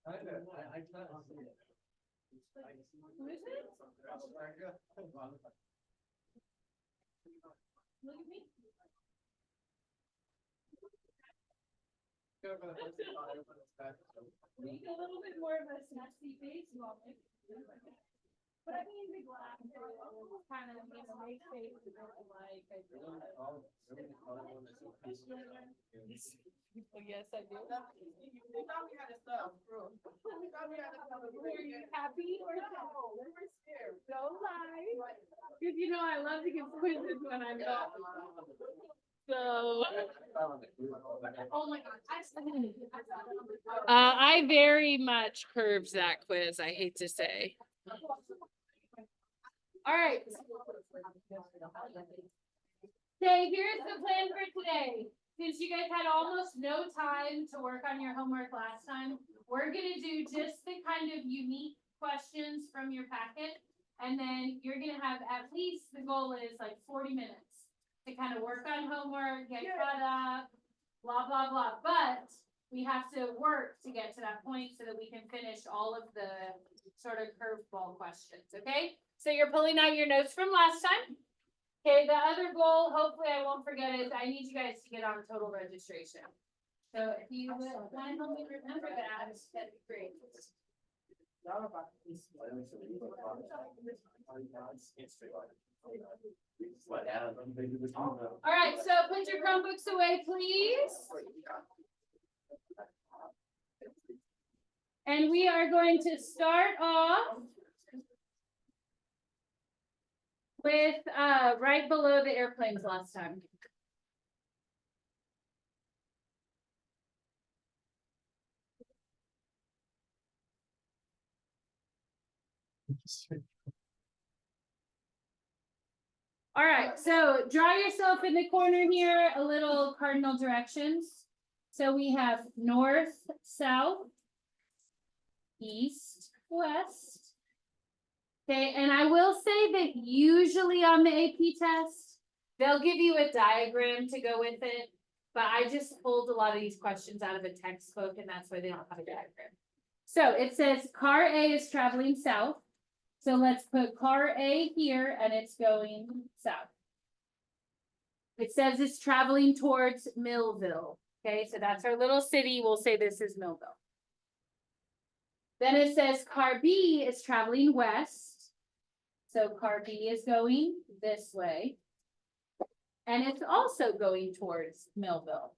I can't see it. Who is it? Look at me. Make a little bit more of a sassy face moment. But I mean, the glass kind of, makes faces look like I do. Oh, yes, I do. We thought we had a stuff, bro. We thought we had a stuff. Were you happy or No, we were scared. don't lie? Because I love to give quizzes when I'm gone. So. Oh my God. I very much curves that quiz, I hate to say. All right. Okay, here's the plan for today. Since you guys had almost no time to work on your homework last time, we're gonna do just the kind of unique questions from your packet. And then you're gonna have at least, the goal is like 40 minutes to kind of work on homework, get caught up, blah, blah, blah. But we have to work to get to that point so that we can finish all of the sort of curveball questions, okay? So you're pulling out your notes from last time. Okay, the other goal, hopefully I won't forget, is I need you guys to get on total registration. So if you would want to help me remember that, that'd be great. All right, so put your Chromebooks away, please. And we are going to start off with right below the airplanes last time. All right, so draw yourself in the corner here, a little cardinal directions. So we have north, south, east, west. Okay, and I will say that usually on the AP test, they'll give you a diagram to go with it, but I just pulled a lot of these questions out of a textbook, and that's why they don't have a diagram. So it says car A is traveling south. So let's put car A here, and it's going south. It says it's traveling towards Millville. Okay, so that's our little city. We'll say this is Millville. Then it says car B is traveling west. So car B is going this way. And it's also going towards Millville.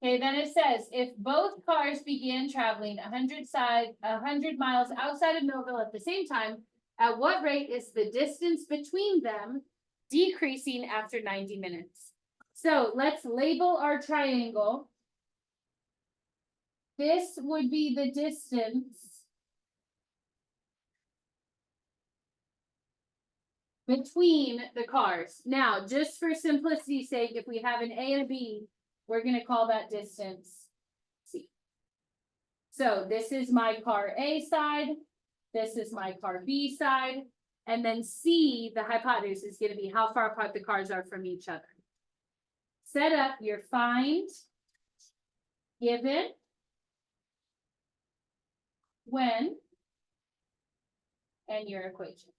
Okay, then it says if both cars began traveling 100 miles outside of Millville at the same time, at what rate is the distance between them decreasing after 90 minutes? So let's label our triangle. This would be the distance between the cars. Now, just for simplicity's sake, if we have an A and a B, we're going to call that distance C. So this is my car A side. This is my car B side. And then C, the hypotenuse, is going to be how far apart the cars are from each other. Set up your find, given, when, and your equation.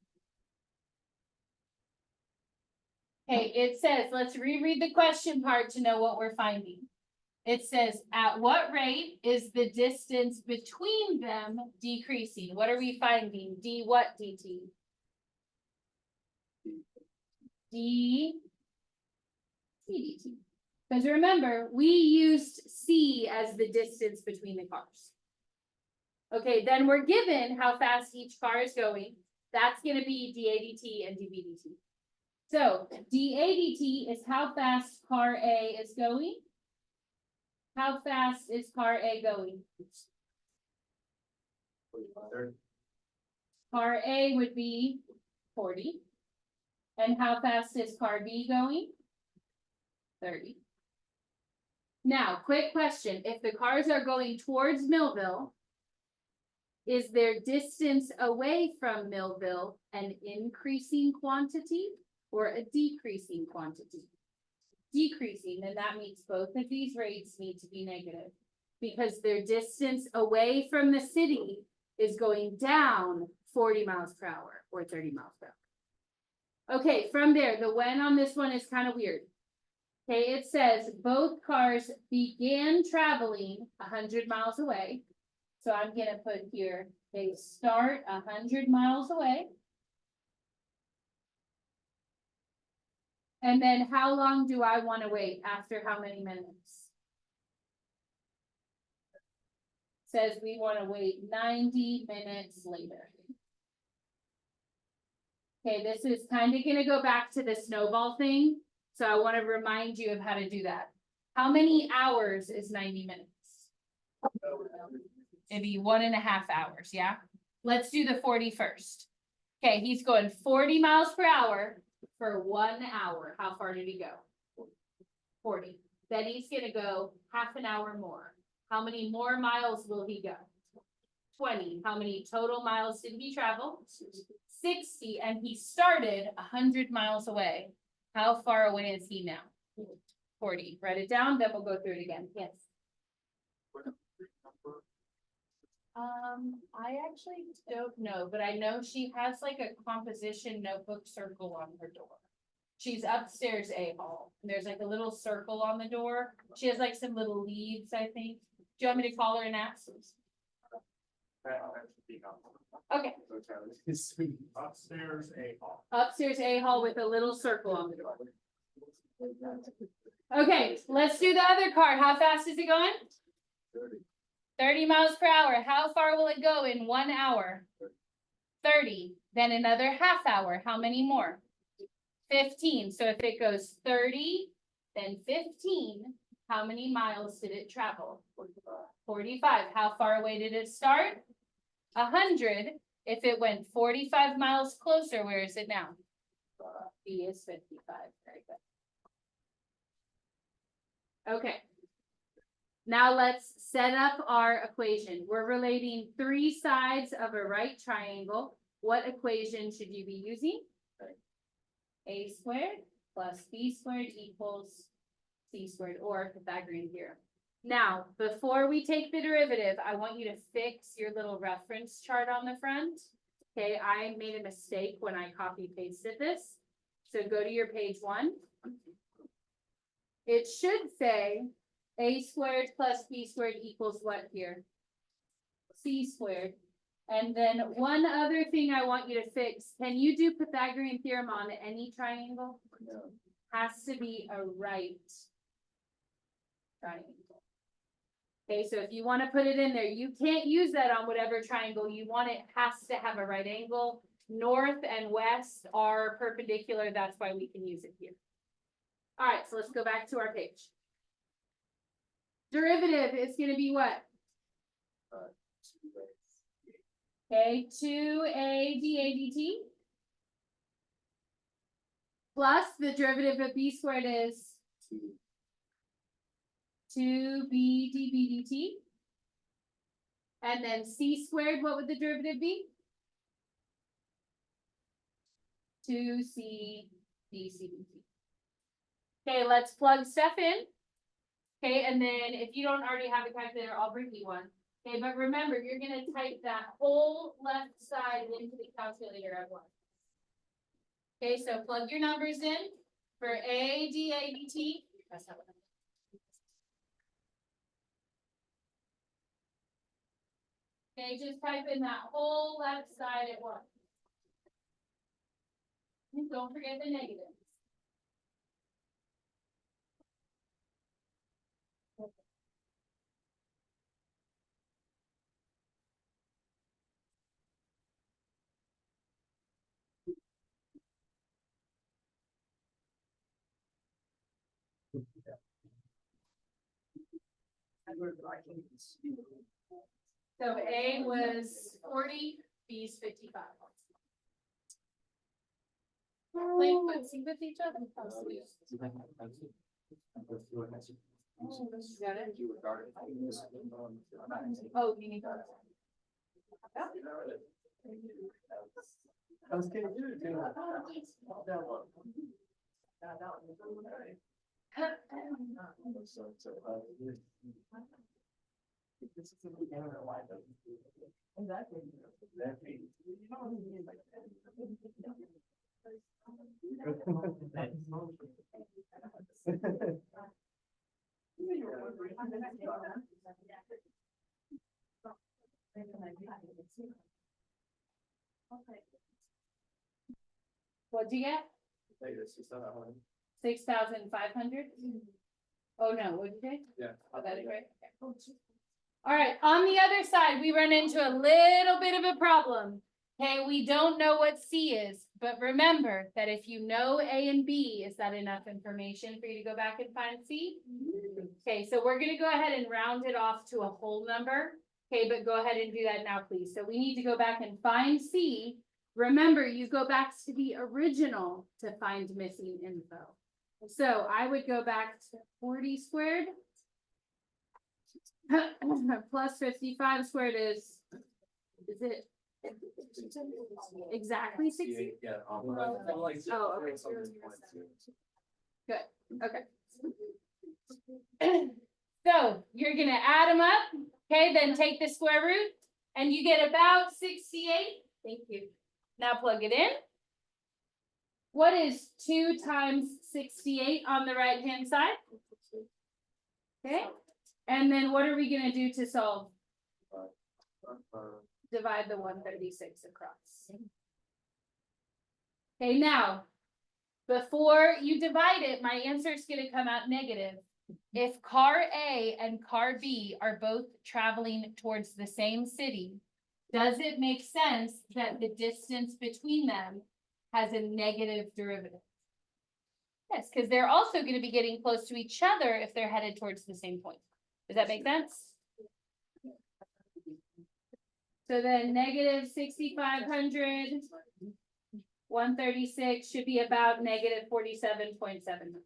Okay, it says, let's reread the question part to know what we're finding. It says, at what rate is the distance between them decreasing? What are we finding? D what, DT? D, CDT. Because remember, we used C as the distance between the cars. Okay, then we're given how fast each car is going. That's going to be dAdt and dBdt. So dAdt is how fast car A is going. How fast is car A going? Car A would be 40. And how fast is car B going? 30. Now, quick question. If the cars are going towards Millville, is their distance away from Millville an increasing quantity or a decreasing quantity? Decreasing, then that means both of these rates need to be negative. because their distance away from the city is going down 40 miles per hour or 30 miles per hour. Okay, from there, the when on this one is kind of weird. Okay, it says both cars began traveling 100 miles away. So I'm gonna put here, they start 100 miles away. And then how long do I want to wait after how many minutes? Says we want to wait 90 minutes later. Okay, this is kind of gonna go back to the snowball thing. So I want to remind you of how to do that. How many hours is 90 minutes? It'd be 1.5 hours, yeah? Let's do the 40 first. Okay, he's going 40 miles per hour for 1 hour. How far did he go? 40. Then he's gonna go half an hour more. How many more miles will he go? 20. How many total miles did he travel? 60, and he started 100 miles away. How far away is he now? 40. Write it down, then we'll go through it again. Yes. I actually don't know, but I know she has like a composition notebook circle on her door. She's upstairs A hall. And there's like a little circle on the door. She has like some little leaves, I think. Do you want me to call her and ask? Okay. Upstairs A hall. Upstairs A hall with a little circle on the door. Okay, let's do the other card. How fast is it going? 30 miles per hour. How far will it go in 1 hour? 30. Then another half hour. How many more? 15. So if it goes 30, then 15, how many miles did it travel? 45. How far away did it start? 100. If it went 45 miles closer, where is it now? B is 55. Very good. Okay. Now let's set up our equation. We're relating 3 sides of a right triangle. What equation should you be using? A squared plus B squared equals C squared, or Pythagorean theorem. Now, before we take the derivative, I want you to fix your little reference chart on the front. Okay, I made a mistake when I copy pasted this. So go to your page 1. It should say A squared plus B squared equals what here? C squared. And then one other thing I want you to fix, can you do Pythagorean theorem on any triangle? No. Has to be a right triangle. Okay, so if you want to put it in there, you can't use that on whatever triangle you want. It has to have a right angle. North and west are perpendicular. That's why we can use it here. All right, so let's go back to our page. Derivative is going to be what? Okay, 2a dA dt plus the derivative of b squared is 2b db dt. And then c squared, what would the derivative be? 2c dc dt. Okay, let's plug stuff in. Okay, and then if you don't already have a calculator, I'll bring you one. Okay, but remember, you're gonna type that whole left side into the calculator at once. Okay, so plug your numbers in for A, D, A, B, T. Okay, just type in that whole left side at once. And don't forget the negatives. So A was 40, B is 55. Play footsie with each other. Got it? Oh, you need that. I was getting you to that one. don't know why. Exactly. What'd you get? 6,500? Oh, no, what'd you say? Yeah. Oh, that is right. Okay. All right, on the other side, we run into a little bit of a problem. Okay, we don't know what C is, but remember that if you know A and B, is that enough information for you to go back and find C? Okay, so we're gonna go ahead and round it off to a whole number. Okay, but go ahead and do that now, please. So we need to go back and find C. Remember, you go back to the original to find missing info. So I would go back to 40 squared. Plus 55 squared is it exactly 60? Yeah. Oh, okay. Good, okay. So you're gonna add them up, okay, then take the square root, and you get about 68. Thank you. Now plug it in. What is 2 times 68 on the right-hand side? Okay, and then what are we gonna do to solve? Divide the 136 across. Okay, now, before you divide it, my answer is gonna come out negative. If car A and car B are both traveling towards the same city, does it make sense that the distance between them has a negative derivative? Yes, because they're also gonna be getting close to each other if they're headed towards the same point. Does that make sense? So then negative 6,500, 136 should be about negative 47.7.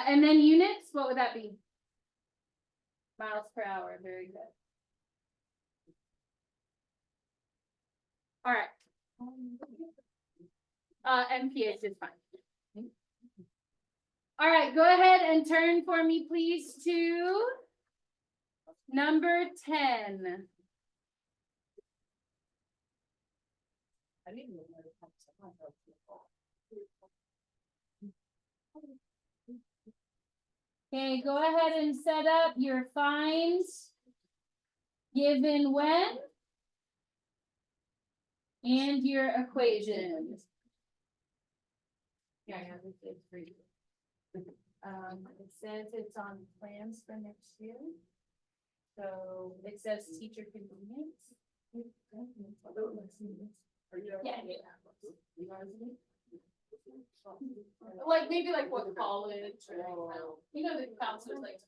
And then units, what would that be? Miles per hour, very good. All right. MPH is fine. All right, go ahead and turn for me, please, to number 10. Okay, go ahead and set up your finds given when and your equations. Yeah, this is for you. It says it's on plans for next year. So it says teacher convenience. Yeah. Like maybe like what college or, you know, the counselors like.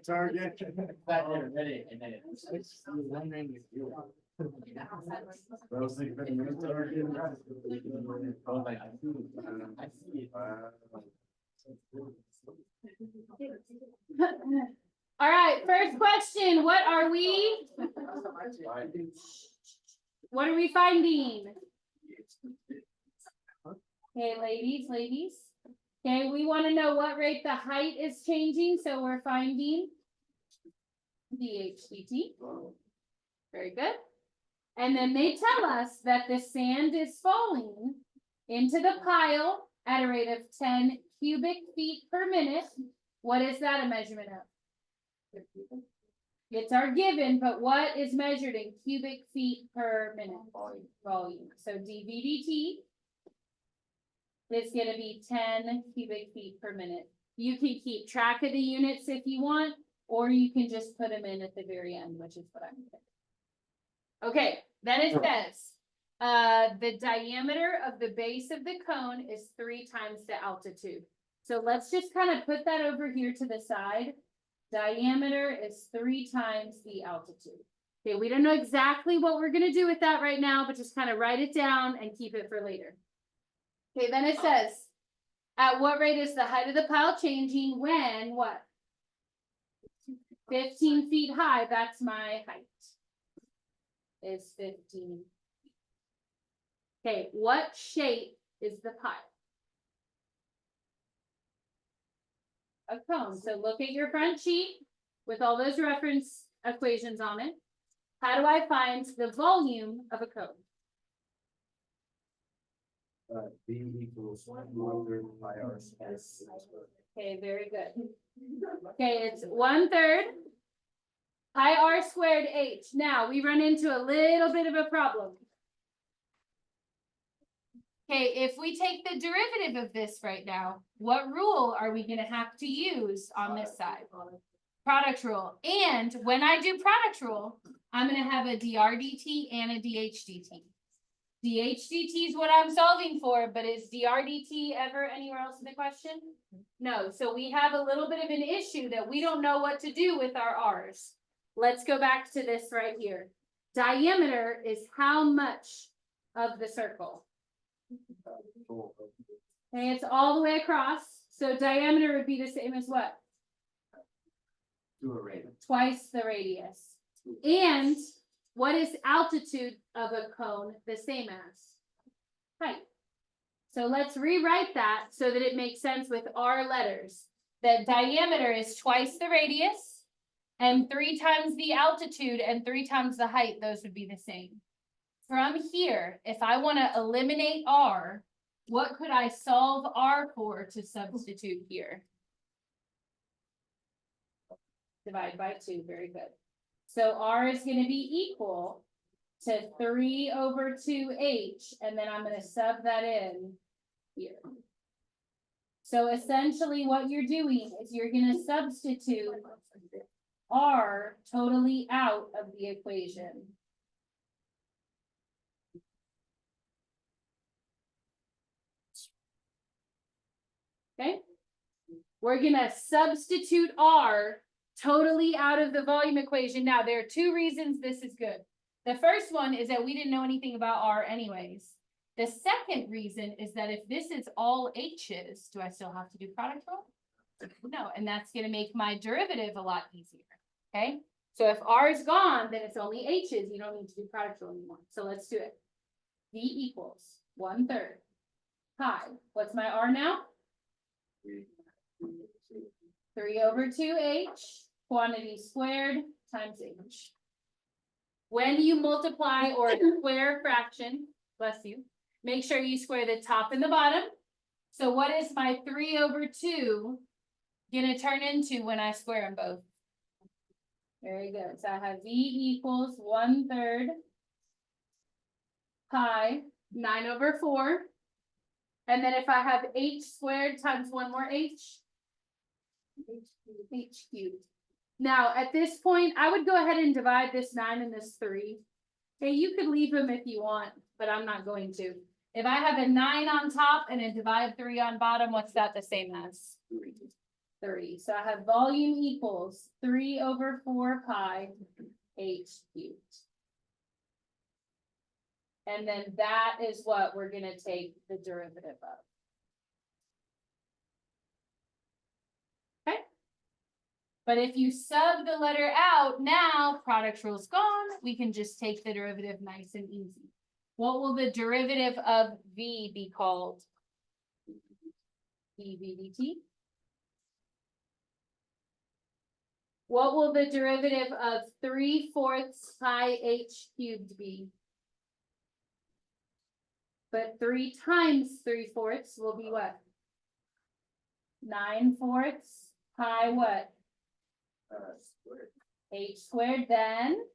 Target. All right, first question, what are we finding? Okay, ladies. Okay, we want to know what rate the height is changing, so we're finding DHCT. Very good. And then they tell us that the sand is falling into the pile at a rate of 10 cubic feet per minute. What is that a measurement of? It's our given, but what is measured in cubic feet per minute? Volume. So dVdt is going to be 10 cubic feet per minute. You can keep track of the units if you want, or you can just put them in at the very end, which is what I'm doing. Okay, then it says, the diameter of the base of the cone is 3 times the altitude. So let's just kind of put that over here to the side. Diameter is 3 times the altitude. Okay, we don't know exactly what we're going to do with that right now, but just kind of write it down and keep it for later. Okay, then it says, At what rate is the height of the pile changing when what? 15 feet high, that's my height. Is 15. Okay, what shape is the pile? A cone. So look at your front sheet with all those reference equations on it. How do I find the volume of a cone? B equals 1/3 pi r squared. Okay, very good. Okay, it's 1/3 pi r squared h. Now we run into a little bit of a problem. Okay, if we take the derivative of this right now, what rule are we going to have to use on this side? Product rule. And when I do product rule, I'm going to have a dr dt and a dh dt. dh dt is what I'm solving for, but is dr dt ever anywhere else in the question? No. So we have a little bit of an issue that we don't know what to do with our r's. Let's go back to this right here. Diameter is how much of the circle? Okay, it's all the way across. So diameter would be the same as what? Twice the radius. And what is altitude of a cone the same as? Height. So let's rewrite that so that it makes sense with our letters. That diameter is twice the radius and 3 times the altitude and 3 times the height. Those would be the same. From here, if I want to eliminate r, what could I solve r for to substitute here? Divide by 2, very good. So r is going to be equal to 3/2h, and then I'm going to sub that in here. So essentially what you're doing is you're going to substitute r totally out of the equation. Okay, we're gonna substitute r totally out of the volume equation. Now, there are 2 reasons this is good. The first one is that we didn't know anything about r anyways. The second reason is that if this is all h's, do I still have to do product rule? No, and that's gonna make my derivative a lot easier, okay? So if r is gone, then it's only h's, you don't need to do product rule anymore. So let's do it. V equals 1/3 pi. What's my r now? 3/2h, quantity squared times h. When you multiply or square a fraction, bless you, make sure you square the top and the bottom. So what is my 3/2 gonna turn into when I square them both? Very good. So I have v equals 1/3 pi 9/4. And then if I have h squared times one more h cubed. Now, at this point, I would go ahead and divide this 9 and this 3. Okay, you could leave them if you want, but I'm not going to. If I have a 9 on top and a divide 3 on bottom, what's that the same as? 3. So I have volume equals 3/4 pi h cubed. And then that is what we're going to take the derivative of. Okay. But if you sub the letter out, now product rule's gone. We can just take the derivative nice and easy. What will the derivative of v be called? dv dt. What will the derivative of 3/4 pi h cubed be? But 3 times 3/4 will be what? 9/4 pi what? Squared. H squared, then?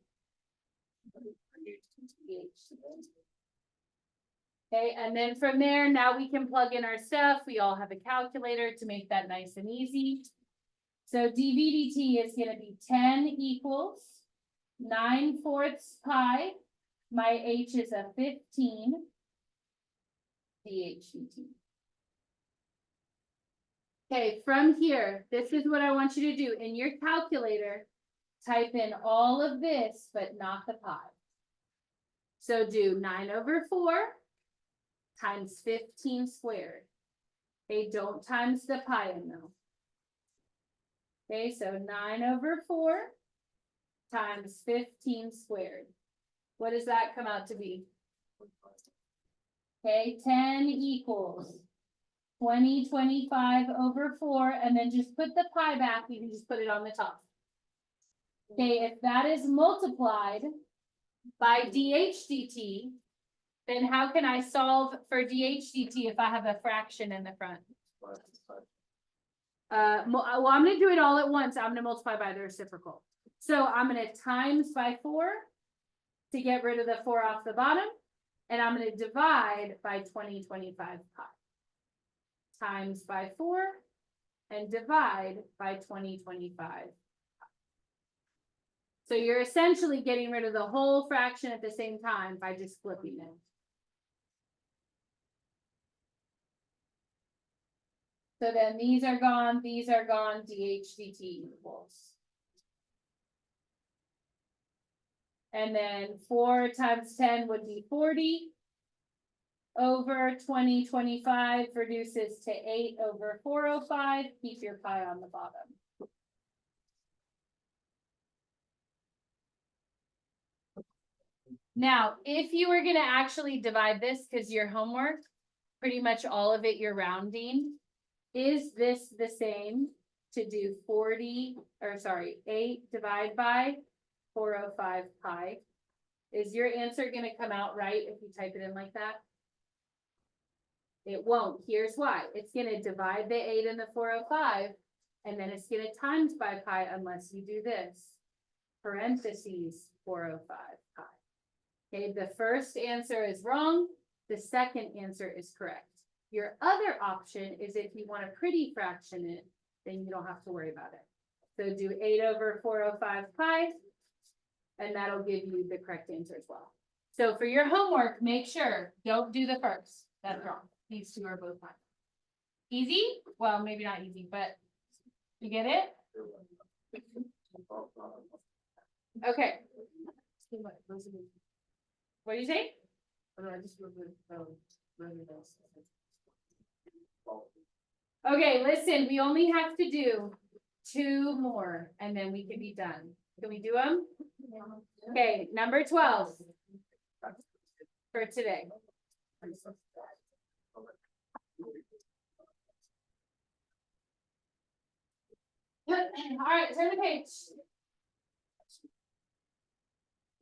H squared. Okay, and then from there, now we can plug in our stuff. We all have a calculator to make that nice and easy. So dv dt is going to be 10 equals 9/4 pi. My h is a 15. dh dt. Okay, from here, this is what I want you to do. In your calculator, type in all of this, but not the pi. So do 9/4 times 15 squared. Okay, don't times the pi in though. Okay, so 9/4 times 15 squared. What does that come out to be? Okay, 10 equals 20/25/4, and then just put the pi back, you can just put it on the top. Okay, if that is multiplied by dH dt, then how can I solve for dH dt if I have a fraction in the front? Well, I'm gonna do it all at once. I'm gonna multiply by the reciprocal. So I'm gonna times by 4 to get rid of the 4 off the bottom. And I'm gonna divide by 20/25 pi. Times by 4 and divide by 20/25 pi. So you're essentially getting rid of the whole fraction at the same time by just flipping it. So then these are gone, dH dt equals. And then 4 times 10 would be 40. Over 20/25 reduces to 8/405. Keep your pi on the bottom. Now, if you were gonna actually divide this, because your homework, pretty much all of it you're rounding, is this the same to do 8 divided by 405 pi? Is your answer gonna come out right if you type it in like that? It won't. Here's why. It's gonna divide the 8 and the 405, and then it's gonna times by pi unless you do this. Parentheses 405 pi. Okay, the first answer is wrong. The second answer is correct. Your other option is if you want to pretty fraction it, then you don't have to worry about it. So do 8/405 pi, and that'll give you the correct answer as well. So for your homework, make sure, don't do the first. That's wrong. These two are both fine. Easy? Well, maybe not easy, but you get it? Okay. What do you say? Okay, listen, we only have to do 2 more and then we can be done. Can we do them? Okay, number 12 for today. All right, turn the page.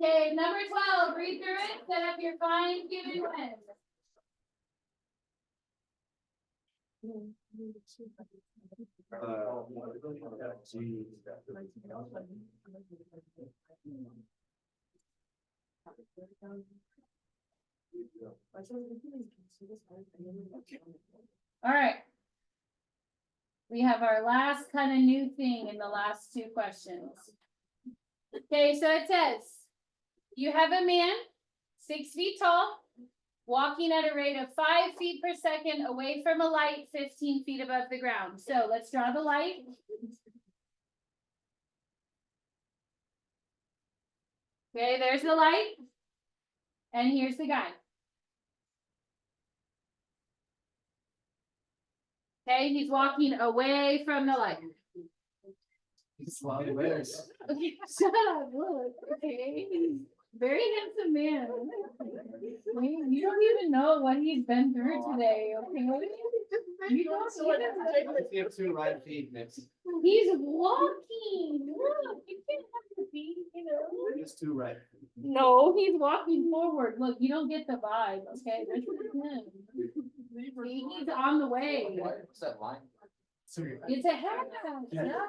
Okay, number 12, read through it, set up your find, give it when. All right. We have our last kind of new thing in the last 2 questions. Okay, so it says, you have a man, 6 feet tall, walking at a rate of 5 feet per second away from a light 15 feet above the ground. So let's draw the light. Okay, there's the light. And here's the guy. Okay, he's walking away from the light. Okay, shut up, look, okay. Very handsome man. You don't even know what he's been through today, okay? You don't You have 2 right feet, Mitch. He's walking. Look, you can't have your feet, you know. Just 2 right. No, he's walking forward. Look, you don't get the vibe, okay? This is him. He's on the way. What's that line? It's a hat. Yeah. Yeah.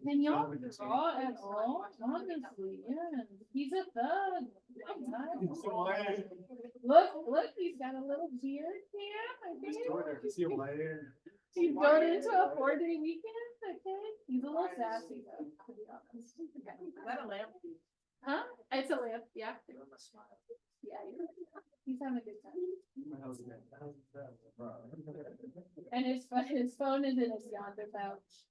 Can y'all draw at all? Honestly, yeah. He's a thug. Look, he's got a little beard here. He's going into a 4-day weekend, okay? He's a little sassy though, to be honest. Is that a lamp? Huh? It's a lamp, yeah. Yeah, he's having a good time. And his phone is in his yonder pouch.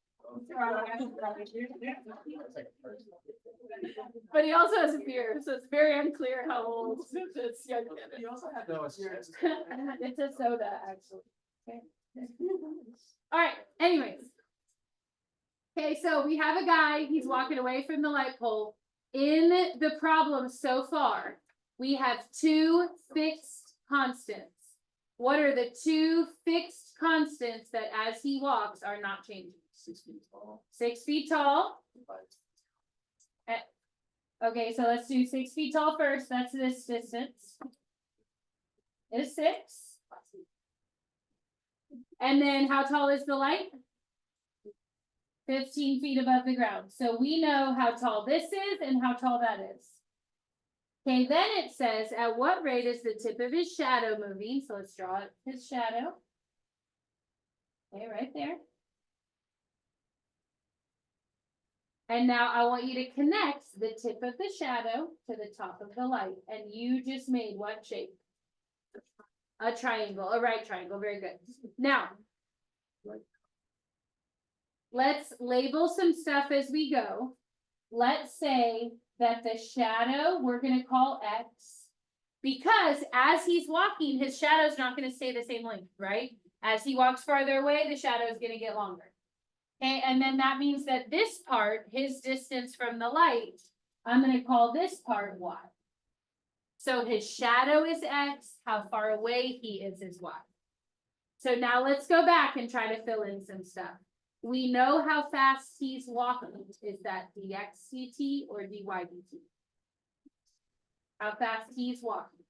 But he also has a beard, so it's very unclear how old this young kid is. You also have no assistance. It's a soda, actually. Okay. All right, anyways. Okay, so we have a guy, he's walking away from the light pole. In the problem so far, we have two fixed constants. What are the two fixed constants that as he walks are not changing? 6 feet tall. 6 feet tall. Okay, so let's do 6 feet tall first. That's this distance. Is 6. And then how tall is the light? 15 feet above the ground. So we know how tall this is and how tall that is. Okay, then it says, at what rate is the tip of his shadow moving? So let's draw his shadow. Okay, right there. And now I want you to connect the tip of the shadow to the top of the light. And you just made what shape? A triangle, a right triangle. Very good. Now, let's label some stuff as we go. Let's say that the shadow we're going to call X, because as he's walking, his shadow is not going to stay the same length, right? As he walks farther away, the shadow is going to get longer. Okay, and then that means that this part, his distance from the light, I'm going to call this part Y. So his shadow is X, how far away he is Y. So now let's go back and try to fill in some stuff. We know how fast he's walking. Is that dx dt or dy dt? How fast he's walking.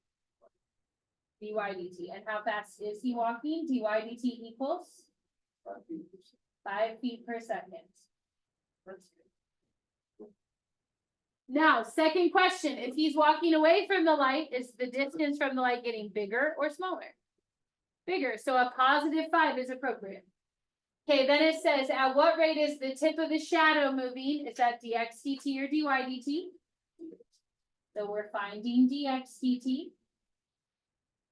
Dy dt. And how fast is he walking? Dy dt equals 5 feet per second. Now, second question. If he's walking away from the light, is the distance from the light getting bigger or smaller? Bigger. So a positive 5 is appropriate. Okay, then it says, at what rate is the tip of the shadow moving? Is that dx dt or dy dt? So we're finding dx dt.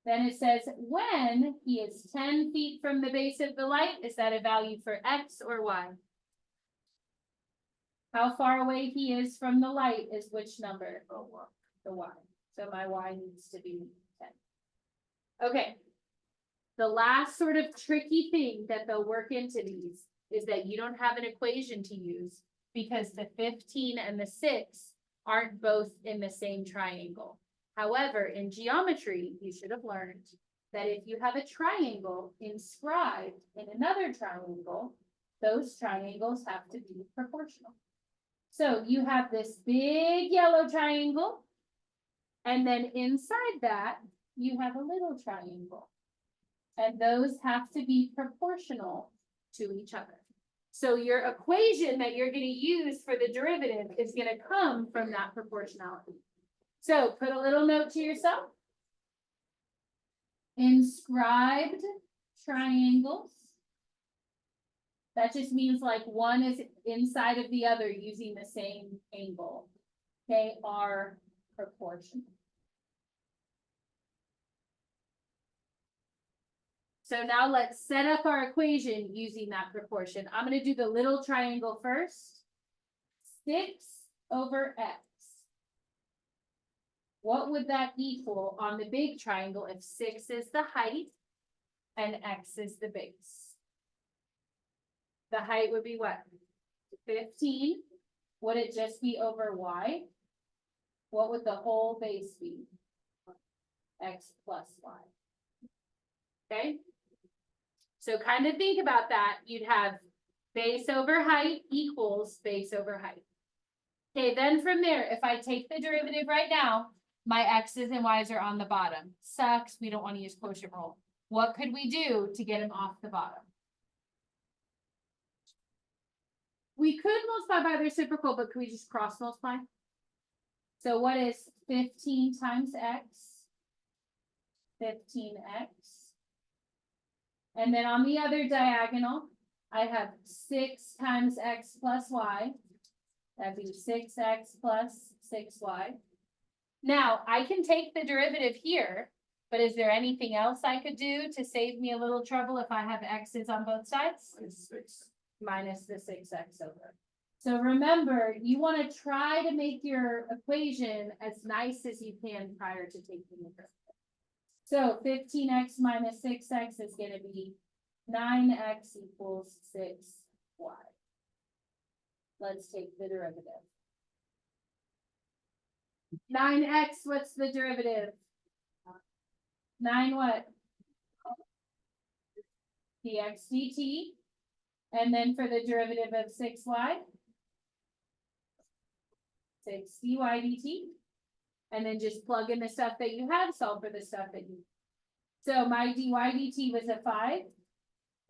Then it says, when he is 10 feet from the base of the light, is that a value for X or Y? How far away he is from the light is which number? The Y. So my Y needs to be 10. Okay. The last sort of tricky thing that they'll work into these is that you don't have an equation to use because the 15 and the 6 aren't both in the same triangle. However, in geometry, you should have learned that if you have a triangle inscribed in another triangle, those triangles have to be proportional. So you have this big yellow triangle, and then inside that, you have a little triangle. And those have to be proportional to each other. So your equation that you're going to use for the derivative is going to come from that proportionality. So put a little note to yourself. Inscribed triangles. That just means like one is inside of the other using the same angle. They are proportional. So now let's set up our equation using that proportion. I'm going to do the little triangle first. 6 over x. What would that equal on the big triangle if 6 is the height and x is the base? The height would be what? 15. Would it just be over y? What would the whole base be? X plus y. Okay? So kind of think about that. You'd have base over height equals base over height. Okay, then from there, if I take the derivative right now, my x's and y's are on the bottom. Sucks, we don't want to use quotient rule. What could we do to get them off the bottom? We could multiply by the reciprocal, but could we just cross multiply? So what is 15 times x? 15x. And then on the other diagonal, I have 6 times x plus y. That'd be 6x plus 6y. Now, I can take the derivative here, but is there anything else I could do to save me a little trouble if I have x's on both sides? 6. minus the 6x over. So remember, you want to try to make your equation as nice as you can prior to taking the derivative. So 15x minus 6x is going to be 9x equals 6y. Let's take the derivative. 9x, what's the derivative? 9 what? Dx dt. And then for the derivative of 6y, 6 dy dt. And then just plug in the stuff that you have, solve for the stuff that you. So my dy dt was a 5.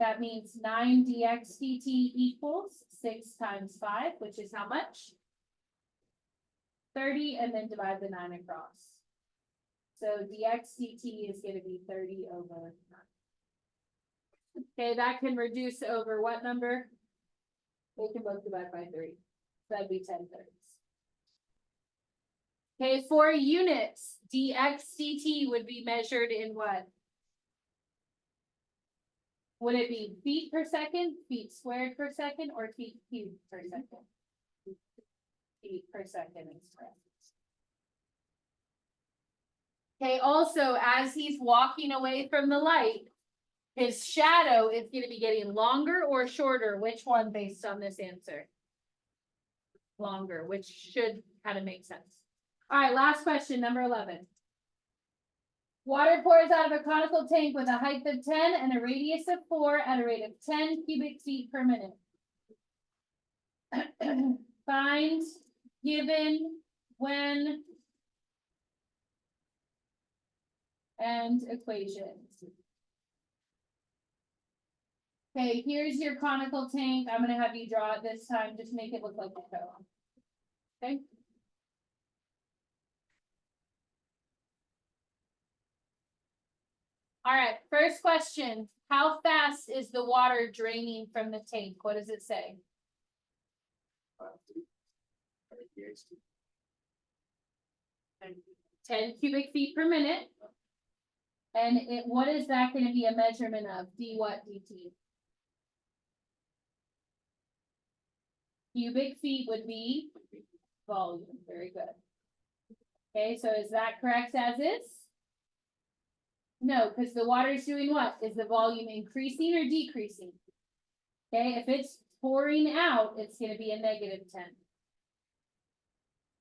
That means 9 dx dt equals 6 times 5, which is how much? 30, and then divide the 9 across. So dx dt is going to be 30 over 9. Okay, that can reduce over what number? They can both divide by 3. That'd be 10 thirds. Okay, for units, dx dt would be measured in what? Would it be feet per second, feet squared per second, or feet cubed per second? Feet per second is correct. Okay, also, as he's walking away from the light, his shadow is going to be getting longer or shorter. Which one based on this answer? Longer, which should kind of make sense. All right, last question, number 11. Water pours out of a conical tank with a height of 10 and a radius of 4 at a rate of 10 cubic feet per minute. Find, given, when, and equations. Okay, here's your conical tank. I'm going to have you draw it this time. Just make it look like a cone. Okay. All right, first question. How fast is the water draining from the tank? What does it say? 10 cubic feet per minute. And what is that going to be a measurement of? D what, dt? Cubic feet would be volume. Very good. Okay, so is that correct as is? No, because the water is doing what? Is the volume increasing or decreasing? Okay, if it's pouring out, it's going to be a negative 10.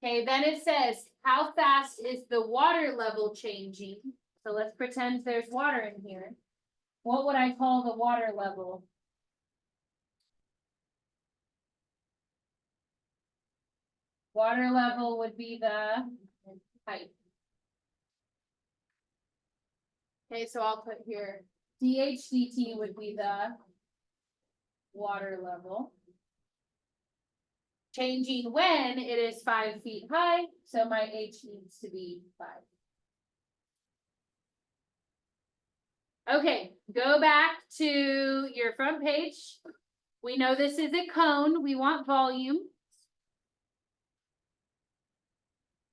Okay, then it says, how fast is the water level changing? So let's pretend there's water in here. What would I call the water level? Water level would be the height. Okay, so I'll put here dH dt would be the water level. Changing when it is 5 feet high, so my H needs to be 5. Okay, go back to your front page. We know this is a cone. We want volume.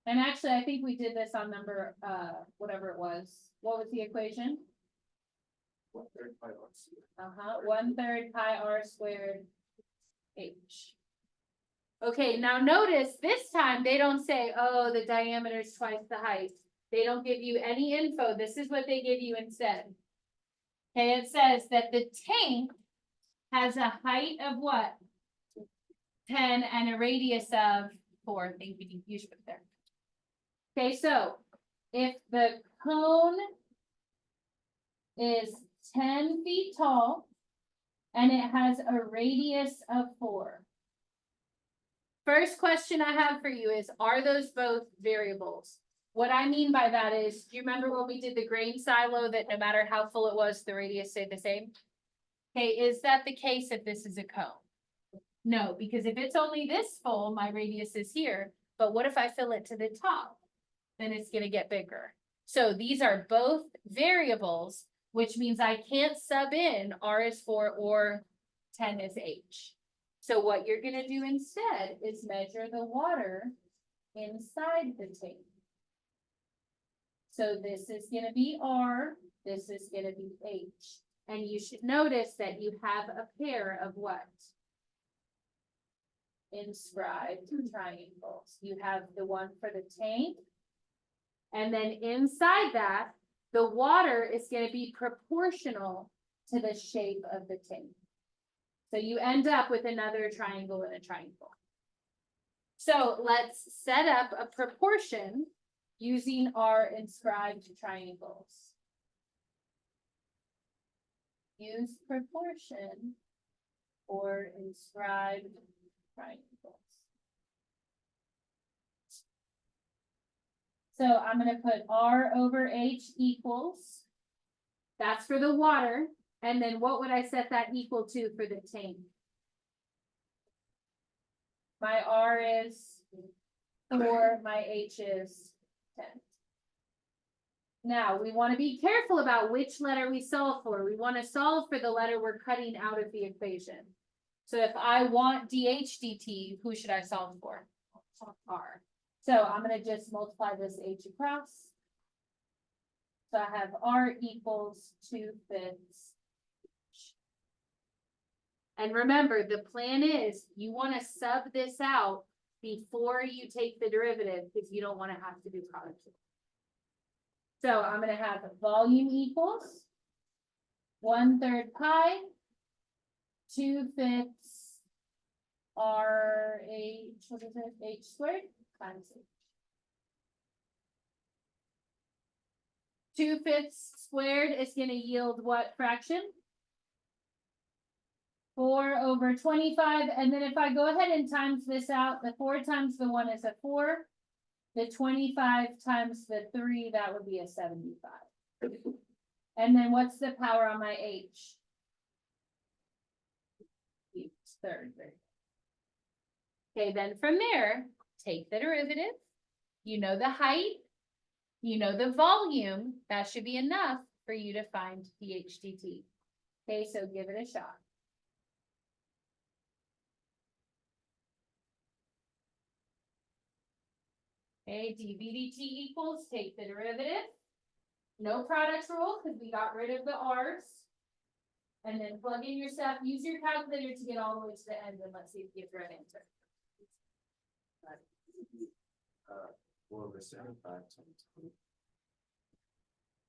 And actually, I think we did this on number, whatever it was. What was the equation? 1/3 pi r squared. 1/3 pi r squared h. Okay, now notice this time they don't say, oh, the diameter is twice the height. They don't give you any info. This is what they give you instead. Okay, it says that the tank has a height of what? 10 and a radius of 4. Thank you, you should put there. Okay, so if the cone is 10 feet tall and it has a radius of 4. First question I have for you is, are those both variables? What I mean by that is, do you remember when we did the grain silo that no matter how full it was, the radius stayed the same? Okay, is that the case if this is a cone? No, because if it's only this full, my radius is here. But what if I fill it to the top? Then it's going to get bigger. So these are both variables, which means I can't sub in R is 4 or 10 is H. So what you're going to do instead is measure the water inside the tank. So this is going to be R, this is going to be H. And you should notice that you have a pair of what? inscribed triangles. You have the one for the tank. And then inside that, the water is going to be proportional to the shape of the tank. So you end up with another triangle and a triangle. So let's set up a proportion using our inscribed triangles. Use proportion or inscribed triangles. So I'm going to put R over H equals, that's for the water. And then what would I set that equal to for the tank? My R is 4, my H is 10. Now, we want to be careful about which letter we solve for. We want to solve for the letter we're cutting out of the equation. So if I want dH dt, who should I solve for? R. So I'm going to just multiply this H across. So I have R equals 2/5. And remember, the plan is you want to sub this out before you take the derivative because you don't want to have to do product. So I'm going to have volume equals 1/3 pi, 2/5 RH, what is it, H squared times H. 2/5 squared is going to yield what fraction? 4 over 25, and then if I go ahead and times this out, the 4 times the 1 is a 4. The 25 times the 3, that would be a 75. And then what's the power on my H? Third. Okay, then from there, take the derivative. You know the height. You know the volume. That should be enough for you to find dH dt. Okay, so give it a shot. Okay, dV dt equals, take the derivative. No product rule because we got rid of the R's. And then plug in your stuff. Use your calculator to get all the way to the end and let's see if you get the right answer. 4 over 75 times 2.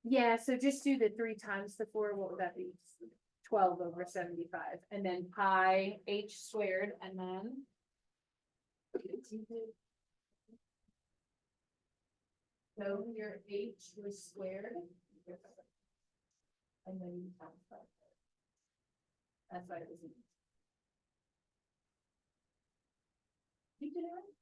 Yeah, so just do the 3 times the 4. What would that be? 12 over 75. And then pi H squared and then. So your H was squared. And then you times that. That's why it was. You did it right?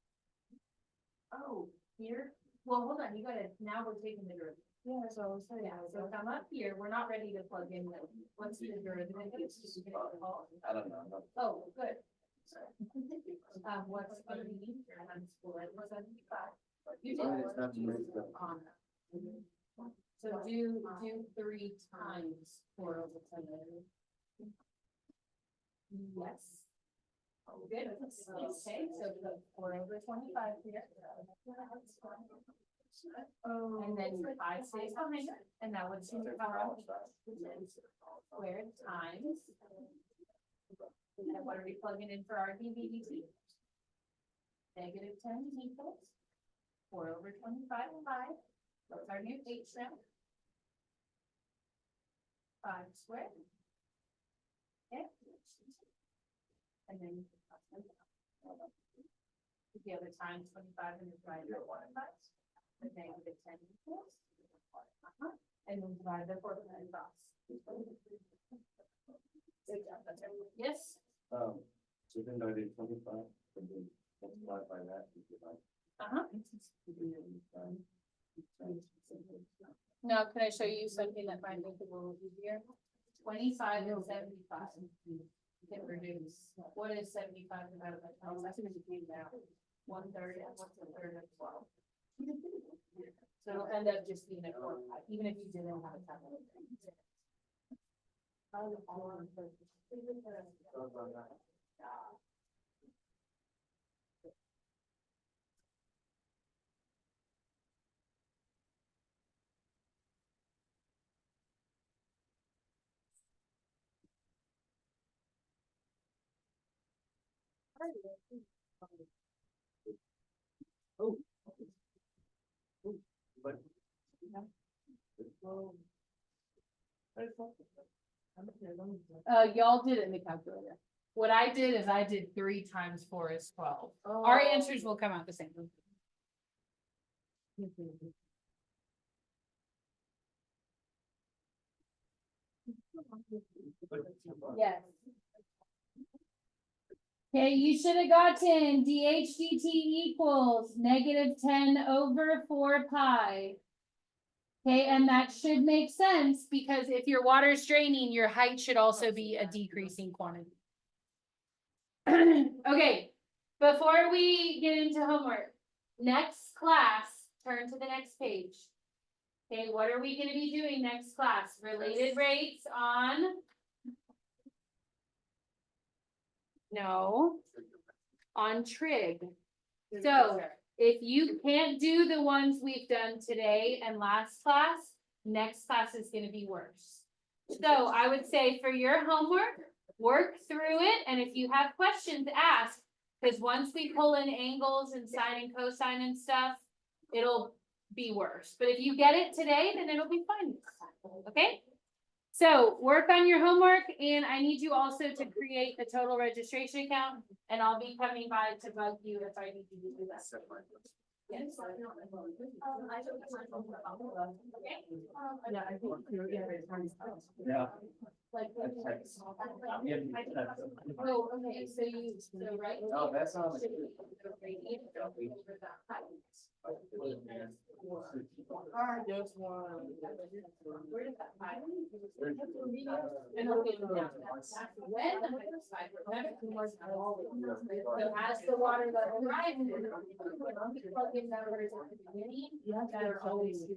Oh, here? Well, hold on, you gotta, now we're taking the derivative. Yeah, so I was saying, so come up here, we're not ready to plug in the, what's the derivative? I don't know. Oh, good. What's gonna be, I'm split, what's that? You did. It's not to make the- So do 3 times 4 over 10. Yes. Oh, good. Okay, so put 4 over 25 here. Oh. And then your 5 stays behind it, and now what's your power on squared times. And what are we plugging in for our dV dt? Negative 10 equals 4 over 25 pi. What's our new H now? 5 squared. Okay. And then the other times 25 and divide by 1 and 5. The negative 10 equals. And then divide by 4 and across. Yes. So then I did 25, and then multiply by that. Now, can I show you something that might make it a little easier? 25 and 75. Can reduce. What is 75 divided by 12? That's going to be now 1/3 and what's 1/3 of 12. So it'll end up just being a 4 pi, even if you didn't have a calculator. Oh. But. Y'all did it in the calculator. What I did is I did 3 times 4 is 12. Our answers will come out the same. Yes. Okay, you should have gotten DHDT equals -10/4 pi. Okay, and that should make sense because if your water is draining, your height should also be a decreasing quantity. Okay, before we get into homework, next class, turn to the next page. Okay, what are we gonna be doing next class? Related rates on? No, on trig. So if you can't do the ones we've done today and last class, next class is gonna be worse. So I would say for your homework, work through it, and if you have questions, ask. Because once we pull in angles and sine and cosine and stuff, it'll be worse. But if you get it today, then it'll be fine. Okay? So work on your homework, and I need you also to create the total registration account, and I'll be coming by to bug you if I need you to do that. Yes. Yeah, I think, yeah. Like. Yeah. Oh, okay, so you, so right. Oh, that sounds good. I just want. Where did that five? And it'll be down. When the hydroxide, so as the water level rises, plug in numbers at the beginning, that are always. Height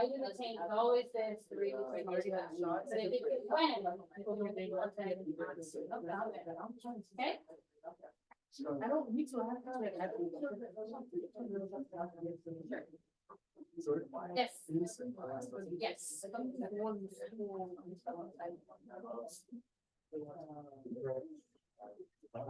of the tank is always this, the rate is right here, but if it's when. Okay? I don't need to have that. Yes. Yes.